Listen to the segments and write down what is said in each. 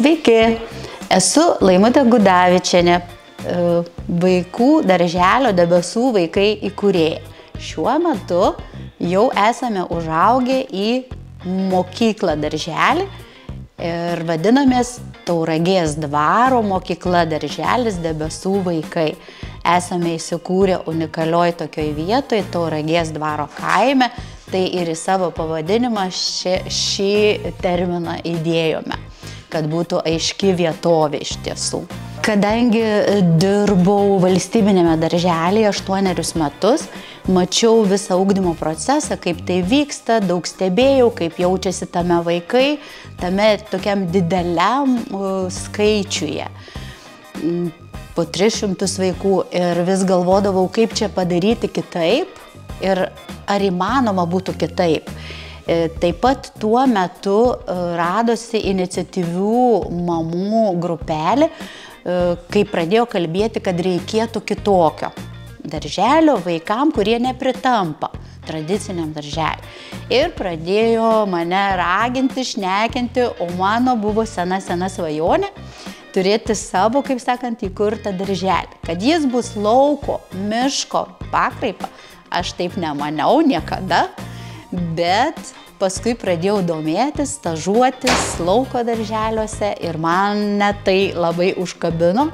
Sveiki, esu Laimutė Gudavičienė, vaikų darželio Debesų vaikai įkūrėja. Šiuo metu jau esame užaugę į mokyklą darželį ir vadinamės Tauragės dvaro mokykla darželis Debesų vaikai. Esame įsikūrę unikalioj tokioj vietoj, Tauragės dvaro kaime, tai ir į savo pavadinimą šį terminą įdėjome, kad būtų aiški vietovė iš tiesų. Kadangi dirbau valstybinėme darželyje 8 metus, mačiau visą ugdymo procesą, kaip tai vyksta, daug stebėjau, kaip jaučiasi tame vaikai, tame tokiam dideliam skaičiuje. Po 300 vaikų ir vis galvodavau, kaip čia padaryti kitaip ir ar įmanoma būtų kitaip. Taip pat tuo metu radosi iniciatyvių mamų grupelė, kai pradėjo kalbėti, kad reikėtų kitokio darželio vaikam, kurie nepritampa tradiciniam darželiui. Ir pradėjo mane raginti, šnekinti, o mano buvo sena svajonė turėti savo, kaip sakant, įkurtą darželį. Kad jis bus lauko, miško pakraipa, aš taip nemaniau niekada, bet paskui pradėjau domėtis, stažuotis lauko darželiuose ir mane tai labai užkabino,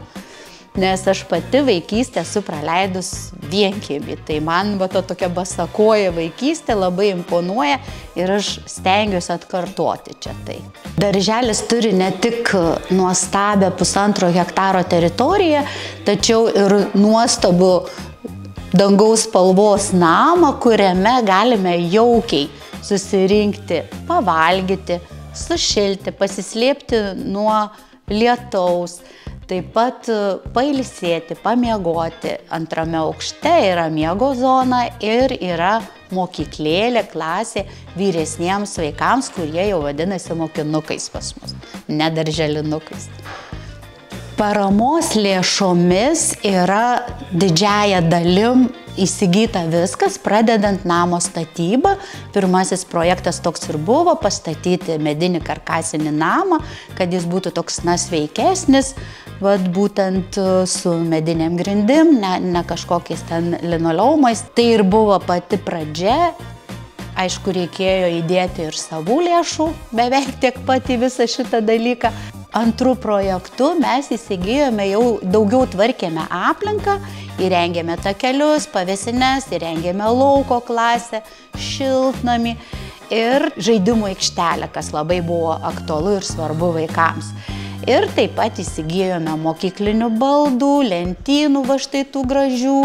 nes aš pati vaikystę esu praleidus vienkiemį. Tai man tokia basakoja vaikystė labai imponuoja ir aš stengiuosi atkartoti čia tai. Darželis turi ne tik nuostabią 1,5 hektaro teritoriją, tačiau ir nuostabų dangaus spalvos namą, kuriame galime jaukiai susirinkti, pavalgyti, sušilti, pasislėpti nuo lietaus, taip pat pailsėti, pamiegoti. Antrame aukšte yra miego zona ir yra mokyklėlė, klasė vyresniems vaikams, kurie jau vadinasi mokinukais pas mus, ne darželinukais. Paramos lėšomis yra didžiąja dalim įsigyta viskas, pradedant namo statybą. Pirmasis projektas toks ir buvo, pastatyti medinį karkasinį namą, kad jis būtų toks sveikesnis, būtent su medinėm grindim, ne kažkokiais ten linoleumais. Tai ir buvo pati pradžia. Aišku, reikėjo įdėti ir savų lėšų, beveik tiek pat į visą šitą dalyką. Antrų projektų mes įsigijome, jau daugiau tvarkėme aplinką, įrengėme takelius, pavėsines, įrengėme lauko klasę, šiltnamį ir žaidimų aikštelę, kas labai buvo aktualu ir svarbu vaikams. Ir taip pat įsigijome mokyklinių baldų, lentynų štai tų gražių,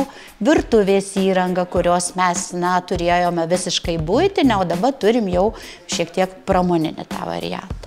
virtuvės įrangą, kurios mes turėjome visiškai buitinę, o dabar turim jau šiek tiek pramoninį tą variantą.